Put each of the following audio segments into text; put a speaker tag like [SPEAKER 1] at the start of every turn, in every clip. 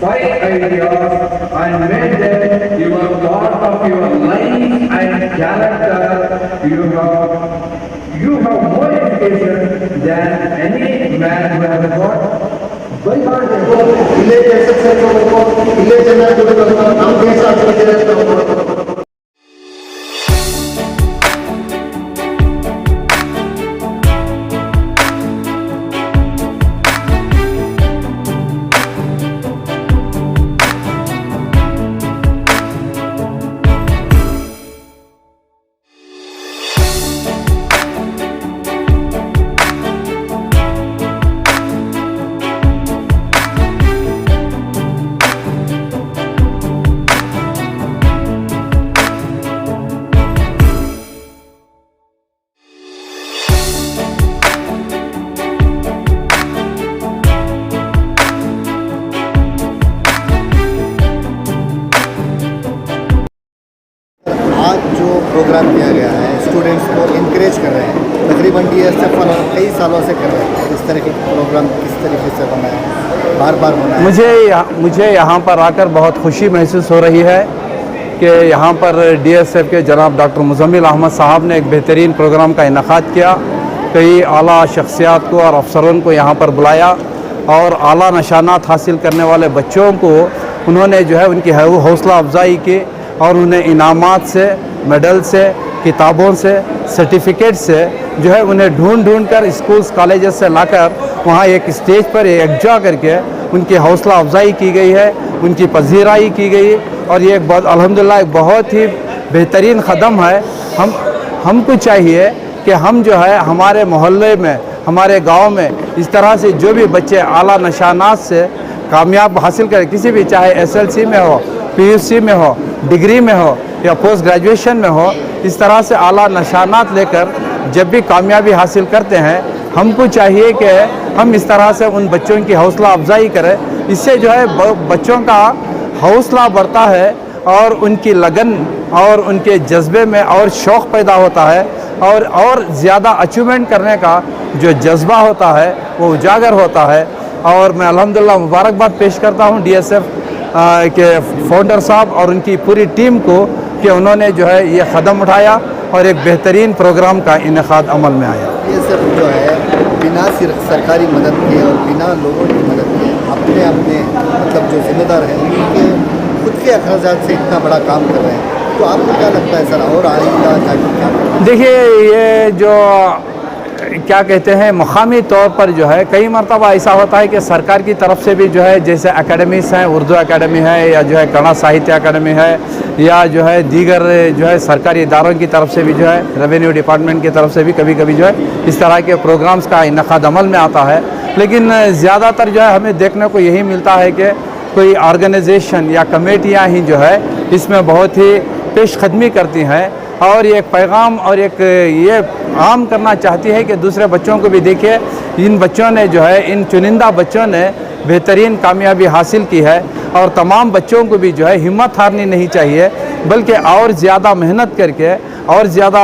[SPEAKER 1] 5 ideas and make them your part of your life and character. You have more education than any man who has got.
[SPEAKER 2] वही बात देखो इले जैसे से को इले जना जो हम कैसा सोच आज जो प्रोग्राम किया गया है स्टूडेंट्स को इनकरेज कर रहे हैं तकरीबन DSF कई सालों से कर रहे हैं इस तरह के प्रोग्राम किस तरीके से होना है बार बार होना है
[SPEAKER 3] मुझे यहाँ पर आकर बहुत खुशी महसूस हो रही है कि यहाँ पर DSF के जनाब डॉक्टर मुजम्मिल अहमद साहब ने एक बेहतरीन प्रोग्राम का इनेकाद किया। कई आला शख्सियात को और अफसरों को यहाँ पर बुलाया और आला निशानात हासिल करने वाले बच्चों को उन्होंने जो है उनकी हौसला अफजाई की और उन्हें इनामात से, मेडल से, किताबों से, सर्टिफिकेट से जो है उन्हें ढूंढ कर स्कूल्स कॉलेजेस से लाकर वहाँ एक स्टेज पर एकजा करके उनकी हौसला अफजाई की गई है, उनकी पजीराई की गई और ये एक अल्हम्दुलिल्लाह एक बहुत ही बेहतरीन कदम है। हमको चाहिए कि हम जो है हमारे मोहल्ले में, हमारे गाँव में इस तरह से जो भी बच्चे आला निशानात से कामयाब हासिल करें, किसी भी चाहे SLC में हो, PUC में हो, डिग्री में हो या पोस्ट ग्रेजुएशन में हो, इस तरह से आला निशानात लेकर जब भी कामयाबी हासिल करते हैं हमको चाहिए कि हम इस तरह से उन बच्चों की हौसला अफजाई करें। इससे जो है बच्चों का हौसला बढ़ता है और उनकी लगन और उनके जज्बे में और शौक़ पैदा होता है और ज़्यादा अचीवमेंट करने का जो जज्बा होता है वो उजागर होता है। और मैं अल्हम्दुलिल्लाह मुबारकबाद पेश करता हूँ DSF के फाउंडर साहब और उनकी पूरी टीम को कि उन्होंने जो है ये कदम उठाया और एक बेहतरीन प्रोग्राम का इनेकाद अमल में आया।
[SPEAKER 2] DSF जो है बिना सिर्फ सरकारी मदद के और बिना लोगों की मदद के अपने मतलब जो जिम्मेदार हैं उनके खुद के अखराजात से इतना बड़ा काम कर रहे हैं, तो आपको क्या लगता है सर और आइंदा क्या?
[SPEAKER 3] देखिए ये जो क्या कहते हैं मुकामी तौर पर जो है कई मरतबा ऐसा होता है कि सरकार की तरफ से भी जो है जैसे एकेडमीज़ हैं, उर्दू एकेडमी है या जो है कन्नड़ साहित्य एकेडमी है या जो है दीगर जो है सरकारी इदारों की तरफ से भी जो है रेवेन्यू डिपार्टमेंट की तरफ से भी कभी कभी जो है इस तरह के प्रोग्राम्स का इनेकाद अमल में आता है। लेकिन ज़्यादातर जो है हमें देखने को यही मिलता है कि कोई ऑर्गेनाइजेशन या कमेटियाँ ही जो है इसमें बहुत ही पेशकदमी करती हैं और ये एक पैगाम और एक ये आम करना चाहती है कि दूसरे बच्चों को भी देखिए इन बच्चों ने जो है इन चुनिंदा बच्चों ने बेहतरीन कामयाबी हासिल की है और तमाम बच्चों को भी जो है हिम्मत हारनी नहीं चाहिए बल्कि और ज़्यादा मेहनत करके और ज़्यादा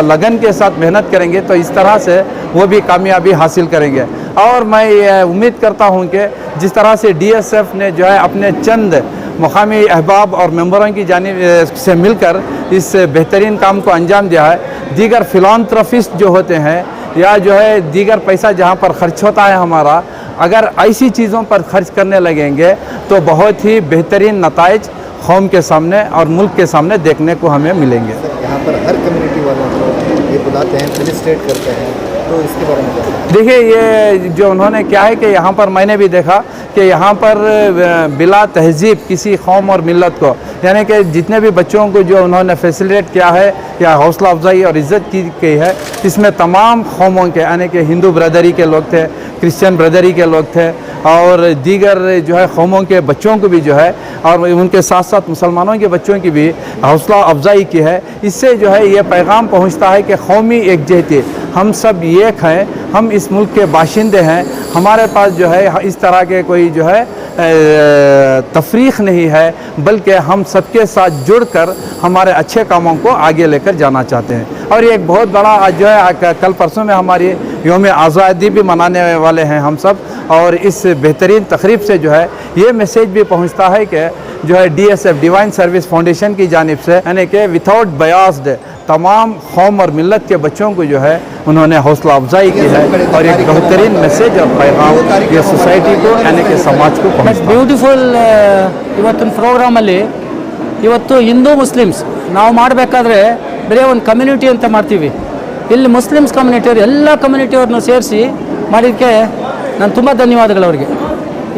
[SPEAKER 3] लगन के साथ मेहनत करेंगे तो इस तरह से वो भी कामयाबी हासिल करेंगे। और मैं ये उम्मीद करता हूँ कि जिस तरह से DSF ने जो है अपने चंद मुकामी अहबाब और मेंबरों की जानिब से मिलकर इस बेहतरीन काम को अंजाम दिया है, दीगर फिलांथ्रोपिस्ट जो होते हैं या जो है दीगर पैसा जहाँ पर ख़र्च होता है हमारा, अगर ऐसी चीज़ों पर खर्च करने लगेंगे तो बहुत ही बेहतरीन नताइज कौम के सामने और मुल्क के सामने देखने को हमें मिलेंगे।
[SPEAKER 2] यहाँ पर हर कम्युनिटी वालों को ये बुलाते हैं, फेलिसिटेट करते हैं, तो इसके बारे में क्या?
[SPEAKER 3] देखिए ये जो उन्होंने क्या है कि यहाँ पर मैंने भी देखा कि यहाँ पर बिला तहजीब किसी कौम और मिलत को यानी कि जितने भी बच्चों को जो उन्होंने फैसिलिटेट किया है या हौसला अफजाई और इज़्ज़त की गई है, इसमें तमाम कौमों के यानी कि हिंदू ब्रदरी के लोग थे, क्रिश्चियन ब्रदरी के लोग थे और दीगर जो है कौमों के बच्चों को भी जो है और उनके साथ साथ मुसलमानों के बच्चों की भी हौसला अफजाई की है। इससे जो है ये पैगाम पहुँचता है कि कौमी एकजहती हम सब एक हैं हम इस मुल्क के बाशिंदे हैं, हमारे पास जो है इस तरह के कोई जो है तफरीक नहीं है, बल्कि हम सबके साथ जुड़कर हमारे अच्छे कामों को आगे लेकर जाना चाहते हैं। और ये एक बहुत बड़ा आज जो है कल परसों में हमारी यौम आज़ादी भी मनाने वाले हैं हम सब, और इस बेहतरीन तकरीब से जो है ये मैसेज भी पहुंचता है कि जो है DSF डिवाइन सर्विस फाउंडेशन की जानिब से यानी कि विदाउट बयास्ड तमाम कौम और मिलत के बच्चों को जो है उन्होंने हौसला अफजाई की है, और एक बेहतरीन मैसेज और पैगाम ये सोसाइटी को यानी कि समाज को पहुँचता है।
[SPEAKER 4] ಬ್ಯೂಟಿಫುಲ್ ಇವತ್ತಿನ ಪ್ರೋಗ್ರಾಮಲ್ಲಿ ಇವತ್ತು ಹಿಂದೂ ಮುಸ್ಲಿಮ್ಸ್ ನಾವು ಮಾಡಬೇಕಾದ್ರೆ ಬರೀ ಒಂದು ಕಮ್ಯುನಿಟಿ ಅಂತ ಮಾಡ್ತೀವಿ. ಇಲ್ಲಿ ಮುಸ್ಲಿಮ್ಸ್ ಕಮ್ಯುನಿಟಿಯವರು ಎಲ್ಲ ಕಮ್ಯುನಿಟಿಯವ್ರನ್ನೂ ಸೇರಿಸಿ ಮಾಡಿದ್ದಕ್ಕೆ ನಾನು ತುಂಬ ಧನ್ಯವಾದಗಳು ಅವರಿಗೆ.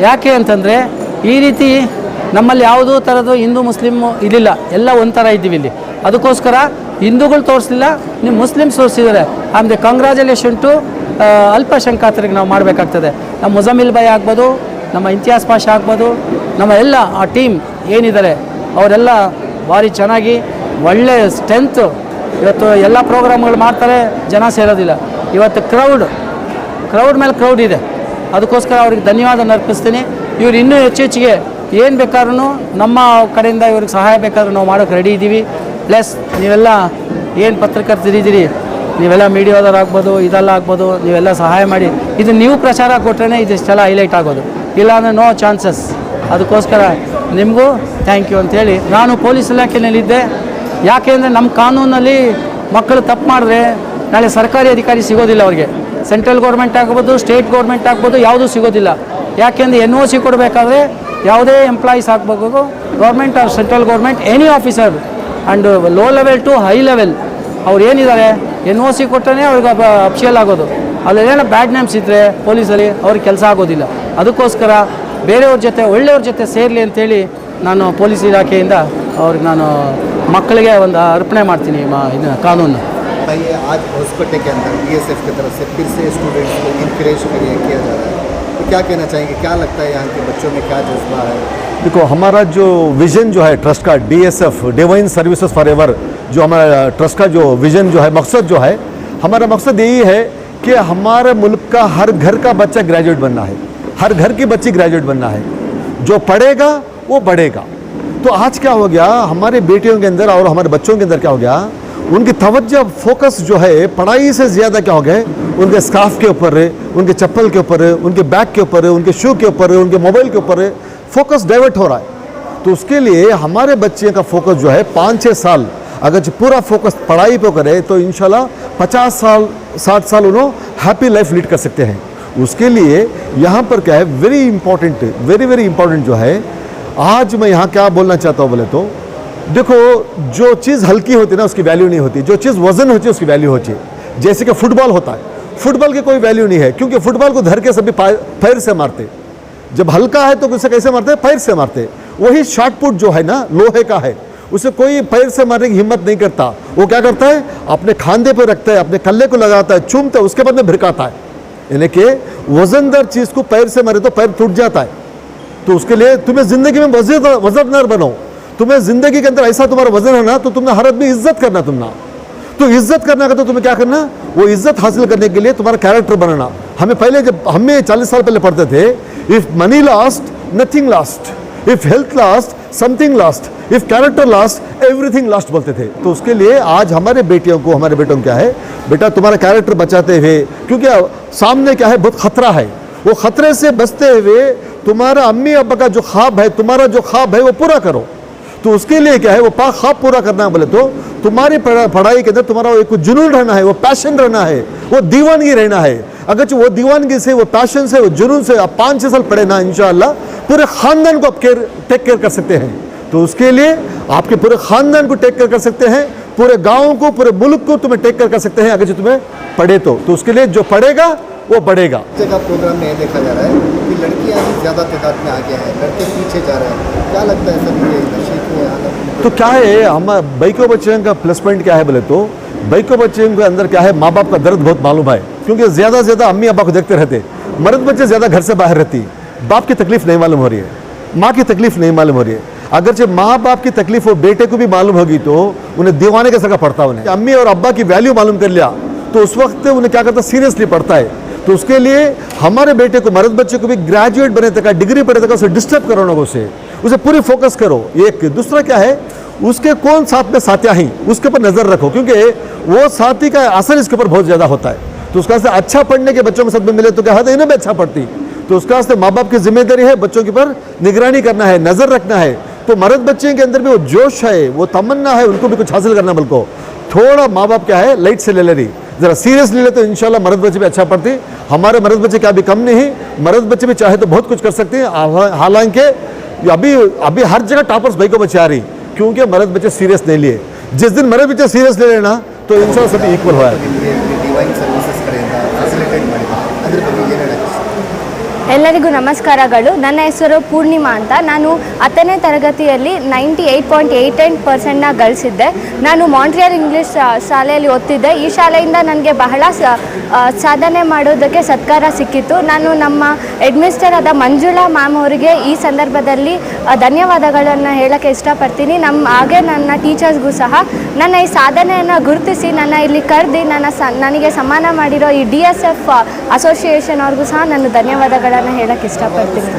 [SPEAKER 4] ಯಾಕೆ ಅಂತಂದರೆ ಈ ರೀತಿ ನಮ್ಮಲ್ಲಿ ಯಾವುದೂ ಥರದ್ದು ಹಿಂದೂ ಮುಸ್ಲಿಮ್ಮು ಇರಲಿಲ್ಲ, ಎಲ್ಲ ಒಂಥರ ಇದ್ದೀವಿ ಇಲ್ಲಿ. ಅದಕ್ಕೋಸ್ಕರ ಹಿಂದೂಗಳು ತೋರಿಸಲಿಲ್ಲ, ನೀವು ಮುಸ್ಲಿಮ್ಸ್ ತೋರಿಸಿದ್ದಾರೆ. ಆಮೇಲೆ ಕಂಗ್ರ್ಯಾಚುಲೇಷನ್ ಟು ಅಲ್ಪಸಂಖ್ಯಾತರಿಗೆ ನಾವು ಮಾಡಬೇಕಾಗ್ತದೆ. ನಮ್ಮ ಮುಜಮಿಲ್ ಭಾಯ್ ಆಗ್ಬೋದು, ನಮ್ಮ ಇಂತಿಯಾಸ್ ಪಾಷಾ ಆಗ್ಬೋದು, ನಮ್ಮ ಎಲ್ಲ ಆ ಟೀಮ್ ಏನಿದ್ದಾರೆ ಅವರೆಲ್ಲ ಭಾರಿ ಚೆನ್ನಾಗಿ ಒಳ್ಳೆ ಸ್ಟ್ರೆಂತ್ ಇವತ್ತು ಎಲ್ಲ ಪ್ರೋಗ್ರಾಮ್ಗಳು ಮಾಡ್ತಾರೆ, ಜನ ಸೇರೋದಿಲ್ಲ. ಇವತ್ತು ಕ್ರೌಡ್ ಮೇಲೆ ಕ್ರೌಡ್ ಇದೆ, ಅದಕ್ಕೋಸ್ಕರ ಅವ್ರಿಗೆ ಧನ್ಯವಾದ ಅರ್ಪಿಸ್ತೀನಿ. ಇವ್ರು ಇನ್ನೂ ಹೆಚ್ಚಿಗೆ ಏನು ಬೇಕಾದ್ರೂ ನಮ್ಮ ಕಡೆಯಿಂದ ಇವ್ರಿಗೆ ಸಹಾಯ ಬೇಕಾದ್ರೂ ನಾವು ಮಾಡೋಕ್ಕೆ ರೆಡಿ ಇದ್ದೀವಿ. ಪ್ಲಸ್ ನೀವೆಲ್ಲ ಏನು ಪತ್ರಕರ್ತರಿದ್ದೀರಿ, ನೀವೆಲ್ಲ ಮೀಡಿಯಾದವ್ರಾಗ್ಬೋದು, ಇದೆಲ್ಲ ಆಗ್ಬೋದು, ನೀವೆಲ್ಲ ಸಹಾಯ ಮಾಡಿ ಇದು ನೀವು ಪ್ರಚಾರ ಕೊಟ್ಟರೆ ಇದಿಷ್ಟೆಲ್ಲ ಹೈಲೈಟ್ ಆಗೋದು, ಇಲ್ಲಾಂದರೆ ನೋ ಚಾನ್ಸಸ್. ಅದಕ್ಕೋಸ್ಕರ ನಿಮಗೂ ಥ್ಯಾಂಕ್ ಯು ಅಂಥೇಳಿ. ನಾನು ಪೊಲೀಸ್ ಇಲಾಖೆಯಲ್ಲಿದ್ದೆ. ಯಾಕೆ ಅಂದರೆ ನಮ್ಮ ಕಾನೂನಲ್ಲಿ ಮಕ್ಕಳು ತಪ್ಪು ಮಾಡಿದ್ರೆ ನಾಳೆ ಸರ್ಕಾರಿ ಅಧಿಕಾರಿ ಸಿಗೋದಿಲ್ಲ ಅವ್ರಿಗೆ. ಸೆಂಟ್ರಲ್ ಗೌರ್ಮೆಂಟ್ ಆಗ್ಬೋದು, ಸ್ಟೇಟ್ ಗೌರ್ಮೆಂಟ್ ಆಗ್ಬೋದು, ಯಾವುದೂ ಸಿಗೋದಿಲ್ಲ. ಯಾಕೆಂದರೆ NOC ಕೊಡಬೇಕಾದ್ರೆ ಯಾವುದೇ ಎಂಪ್ಲಾಯೀಸ್ ಆಗಬೇಕು, government or central government, any officer and low level to high level ಅವ್ರು ಏನಿದ್ದಾರೆ NOC ಕೊಟ್ಟರೆ ಅವ್ರಿಗೆ ಅಫಿಷಿಯಲ್ ಆಗೋದು. ಅಲ್ಲೇನೋ ಬ್ಯಾಡ್ ನೇಮ್ಸ್ ಇದ್ದರೆ ಪೊಲೀಸಲ್ಲಿ ಅವ್ರಿಗೆ ಕೆಲಸ ಆಗೋದಿಲ್ಲ. ಅದಕ್ಕೋಸ್ಕರ ಬೇರೆಯವ್ರ ಜೊತೆ ಒಳ್ಳೆಯವ್ರ ಜೊತೆ ಸೇರಲಿ ಅಂತೇಳಿ ನಾನು ಪೊಲೀಸ್ ಇಲಾಖೆಯಿಂದ ಅವ್ರಿಗೆ ನಾನು ಮಕ್ಕಳಿಗೆ ಒಂದು ಅರ್ಪಣೆ ಮಾಡ್ತೀನಿ ಇದನ್ನು ಕಾನೂನು.
[SPEAKER 2] बताइए, आज होसकोटे के अंदर DSF की तरफ से फिर से स्टूडेंट्स को इंकरेज किया जा रहा है, तो क्या कहना चाहेंगे, क्या लगता है यहाँ के बच्चों में क्या जज्बा है?
[SPEAKER 5] देखो, हमारा जो विज़न जो है ट्रस्ट का, DSF divine services for ever, जो हमारा ट्रस्ट का जो विज़न जो है, मकसद जो है, हमारा मकसद यही है कि हमारे मुल्क का हर घर का बच्चा ग्रेजुएट बनना है, हर घर की बच्ची ग्रेजुएट बनना है. जो पढ़ेगा वो बढ़ेगा. तो आज क्या हो गया, हमारे बेटियों के अंदर और हमारे बच्चों के अंदर क्या हो गया, उनकी तवज्जो फोकस जो है पढ़ाई से ज़्यादा क्या हो गए, उनके स्कार्फ के ऊपर, उनके चप्पल के ऊपर, उनके बैग के ऊपर, उनके शू के ऊपर, उनके मोबाइल के ऊपर फोकस डाइवर्ट हो रहा है. तो उसके लिए हमारे बच्चे का फोकस जो है 5-6 साल अगर जो पूरा फोकस पढ़ाई पे करे तो इंशाल्लाह 50 साल 60 साल उन्होंने हैप्पी लाइफ लीड कर सकते हैं. उसके लिए यहाँ पर क्या है, वेरी इंपॉर्टेंट जो है, आज मैं यहाँ क्या बोलना चाहता हूँ बोले तो, देखो जो चीज़ हल्की होती है ना उसकी वैल्यू नहीं होती, जो चीज़ वजन होती है उसकी वैल्यू होती है. जैसे कि फुटबॉल होता है, फुटबॉल की कोई वैल्यू नहीं है, क्योंकि फुटबॉल को धर के सभी पैर से मारते. जब हल्का है तो उसे कैसे मारते हैं, पैर से मारते. वही शॉट पुट जो है ना लोहे का है, उसे कोई पैर से मारने की हिम्मत नहीं करता. वो क्या करता है, अपने खांधे पर रखता है, अपने कल्ले को लगाता है, चूमता है, उसके बाद में भिड़काता है. यानी कि वजनदार चीज़ को पैर से मारे तो पैर टूट जाता है. तो उसके लिए तुम्हें ज़िंदगी में वजनदार बनो. तुम्हें ज़िंदगी के अंदर ऐसा तुम्हारा वजन है ना, तो तुमने हर आदमी इज्जत करना. तो इज्जत करना का तो तुम्हें क्या करना, वो इज्जत हासिल करने के लिए तुम्हारा कैरेक्टर बनाना. हमें पहले जब हमें 40 साल पहले पढ़ते थे, if money last nothing last, if health last something last, if character last everything last बोलते थे. तो उसके लिए आज हमारे बेटियों को, हमारे बेटों को क्या है, बेटा तुम्हारा कैरेक्टर बचाते हुए, क्योंकि सामने क्या है बहुत खतरा है, वो खतरे से बचते हुए तुम्हारा अम्मी अब्बा का जो ख्वाब है, तुम्हारा जो ख्वाब है वो पूरा करो. तो उसके लिए क्या है, वो ख्वाब पूरा करना है बोले तो तुम्हारी पढ़ाई के अंदर तुम्हारा एक जुनून रहना है, वो पैशन रहना है, वो दीवानगी रहना है. अगर वो दीवानगी से, वो पैशन से, वो जुनून से आप 5-6 साल पढ़े ना, इंशाअल्लाह पूरे ख़ानदान को आप टेक केयर कर सकते हैं. तो उसके लिए आपके पूरे ख़ानदान को टेक केयर कर सकते हैं, पूरे गाँव को, पूरे मुल्क को तुम्हें टेक केयर कर सकते हैं अगर जो तुम्हें पढ़े तो उसके लिए जो पढ़ेगा वो बढ़ेगा.
[SPEAKER 2] जगह प्रोग्राम में ये देखा जा रहा है कि लड़कियां भी ज़्यादा तादाद में आगे हैं, लड़के पीछे जा रहे हैं. क्या लगता है सर, ये नशे की हालत?
[SPEAKER 5] तो क्या है, हम बैको बच्चों का प्लस पॉइंट क्या है बोले तो, बैको बच्चों के अंदर क्या है, माँ बाप का दर्द बहुत मालूम है, क्योंकि ज़्यादा से ज़्यादा अम्मी अब्बा को देखते रहते. मर्द बच्चे ज़्यादा घर से बाहर रहती, बाप की तकलीफ नहीं मालूम हो रही है, माँ की तकलीफ नहीं मालूम हो रही है. अगर जब माँ बाप की तकलीफ वो बेटे को भी मालूम होगी तो उन्हें दीवाने के सगा पड़ता. उन्हें अम्मी और अब्बा की वैल्यू मालूम कर लिया तो उस वक्त उन्हें क्या करता, सीरियसली पढ़ता है. तो उसके लिए हमारे बेटे को, मर्द बच्चे को भी ग्रेजुएट बने तक, डिग्री पढ़े तक उसे डिस्टर्ब करो ना, उसे पूरी फोकस करो। एक दूसरा क्या है, उसके कौन साथ में साथियाँ हैं उसके ऊपर नज़र रखो, क्योंकि वो साथी का असर इसके ऊपर बहुत ज़्यादा होता है। तो उसका से अच्छा पढ़ने के बच्चों के साथ में मिले तो क्या होता है, इन्हें भी अच्छा पढ़ती। तो उसका से माँ बाप की जिम्मेदारी है बच्चों के ऊपर निगरानी करना है, नज़र रखना है। तो मर्द बच्चे के अंदर भी वो जोश है, वो तमन्ना है, उनको भी कुछ हासिल करना। बल्कि थोड़ा माँ बाप क्या है, लाइट से ले रही, ज़रा सीरियस ले ले तो इंशाल्लाह मर्द बच्चे भी अच्छा पढ़ती। हमारे मर्द बच्चे क्या भी कम नहीं, मर्द बच्चे भी चाहे तो बहुत कुछ कर सकते हैं। हालांकि अभी हर जगह टॉपर्स भाई को बचा रही, क्योंकि मर्द बच्चे सीरियस नहीं लिए। जिस दिन मर्द बच्चे सीरियस ले लेना तो इंशाल्लाह सभी ಈಕ್ವಲ್ हुआ है।
[SPEAKER 2] ಡಿವೈನ್ ಸರ್ವಿಸಸ್ ಕಡೆಯಿಂದ ಫೆಸಿಲಿಟೇಟ್ ಮಾಡಿದ್ದಾರೆ, ಅದ್ರ ಬಗ್ಗೆ ಏನು ಹೇಳಕ್ಕೆ ಇಷ್ಟ?
[SPEAKER 6] ಎಲ್ಲರಿಗೂ ನಮಸ್ಕಾರಗಳು. ನನ್ನ ಹೆಸರು ಪೂರ್ಣಿಮಾ ಅಂತ. ನಾನು 10ನೇ ತರಗತಿಯಲ್ಲಿ 98.88% ಗಳಿಸಿದ್ದೆ. ನಾನು ಮಾಂಟ್ರಿಯಲ್ ಇಂಗ್ಲೀಷ್ ಶಾಲೆಯಲ್ಲಿ ಓದ್ತಿದ್ದೆ. ಈ ಶಾಲೆಯಿಂದ ನನಗೆ ಬಹಳ ಸಾಧನೆ ಮಾಡೋದಕ್ಕೆ ಸತ್ಕಾರ ಸಿಕ್ಕಿತ್ತು. ನಾನು ನಮ್ಮ ಹೆಡ್ಮಿಸ್ಟರ್ ಆದ ಮಂಜುಳಾ ಮ್ಯಾಮ್ ಅವರಿಗೆ ಈ ಸಂದರ್ಭದಲ್ಲಿ ಧನ್ಯವಾದಗಳನ್ನು ಹೇಳೋಕ್ಕೆ ಇಷ್ಟಪಡ್ತೀನಿ. ಹಾಗೆ ನನ್ನ ಟೀಚರ್ಸ್ಗೂ ಸಹ ನನ್ನ ಈ ಸಾಧನೆಯನ್ನು ಗುರುತಿಸಿ ನನ್ನ ಇಲ್ಲಿ ಕರೆದು ನನಗೆ ಸನ್ಮಾನ ಮಾಡಿರೋ ಈ DSF ಅಸೋಸಿಯೇಷನ್ ಅವ್ರಿಗೂ ಸಹ ನಾನು ಧನ್ಯವಾದಗಳನ್ನು ಹೇಳಕ್ಕೆ ಇಷ್ಟಪಡ್ತೀನಿ.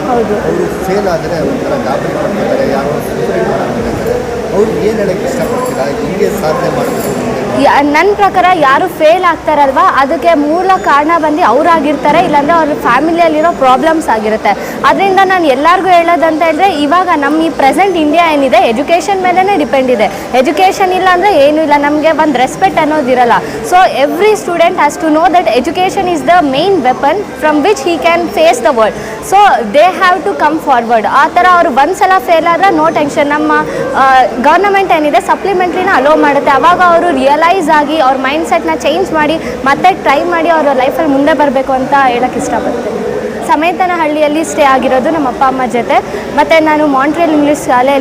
[SPEAKER 6] ಹೌದು,
[SPEAKER 2] ಅವರು ಫೇಲ್ ಆದರೆ ಒಂಥರ ಗಾಬರಿ ಪಡ್ತಾರೆ, ಯಾರೋ ಸೂಸೈಡ್ ಮಾಡ್ತಾರೆ, ಅವ್ರು ಏನು ಹೇಳಕ್ಕೆ ಇಷ್ಟಪಡ್ತೀರಾ? ಹಿಂಗೆ ಸಾಧನೆ ಮಾಡಬೇಕು?
[SPEAKER 6] ನನ್ನ ಪ್ರಕಾರ ಯಾರು ಫೇಲ್ ಆಗ್ತಾರಲ್ವ ಅದಕ್ಕೆ ಮೂಲ ಕಾರಣ ಬಂದು ಅವರಾಗಿರ್ತಾರೆ, ಇಲ್ಲಾಂದರೆ ಅವ್ರ ಫ್ಯಾಮಿಲಿಯಲ್ಲಿರೋ ಪ್ರಾಬ್ಲಮ್ಸ್ ಆಗಿರುತ್ತೆ. ಅದರಿಂದ ನಾನು ಎಲ್ಲರಿಗೂ ಹೇಳೋದಂತ ಹೇಳಿದ್ರೆ, ಇವಾಗ ನಮ್ಮ ಈ ಪ್ರೆಸೆಂಟ್ ಇಂಡಿಯಾ ಏನಿದೆ ಎಜುಕೇಷನ್ ಮೇಲೇ ಡಿಪೆಂಡ್ ಇದೆ. ಎಜುಕೇಷನ್ ಇಲ್ಲ ಅಂದರೆ ಏನೂ ಇಲ್ಲ, ನಮಗೆ ಒಂದು ರೆಸ್ಪೆಕ್ಟ್ ಅನ್ನೋದಿರಲ್ಲ. So every student has to know that education is the main weapon from which he can face the world. So they have to come forward. ಆ ಥರ ಅವರು ಒಂದು ಸಲ ಫೇಲ್ ಆದರೆ ನೋ ಟೆನ್ಷನ್, ನಮ್ಮ ಗೌರ್ನಮೆಂಟ್ ಏನಿದೆ ಸಪ್ಲಿಮೆಂಟ್ರಿನ ಅಲೋ ಮಾಡುತ್ತೆ. ಆವಾಗ ಅವರು ರಿಯಲೈಸ್ ಆಗಿ ಅವ್ರ ಮೈಂಡ್ ಸೆಟ್ನ ಚೇಂಜ್ ಮಾಡಿ ಮತ್ತೆ ಟ್ರೈ ಮಾಡಿ ಅವರ ಲೈಫಲ್ಲಿ ಮುಂದೆ ಬರಬೇಕು ಅಂತ ಹೇಳಕ್ಕೆ ಇಷ್ಟಪಡ್ತೀನಿ. ಸಮೇತನಹಳ್ಳಿಯಲ್ಲಿ ಸ್ಟೇ ಆಗಿರೋದು ನಮ್ಮ ಅಪ್ಪ ಅಮ್ಮ ಜೊತೆ. ಮತ್ತು ನಾನು ಮಾಂಟ್ರಿಯಲ್ ಇಂಗ್ಲೀಷ್ ಶಾಲೆ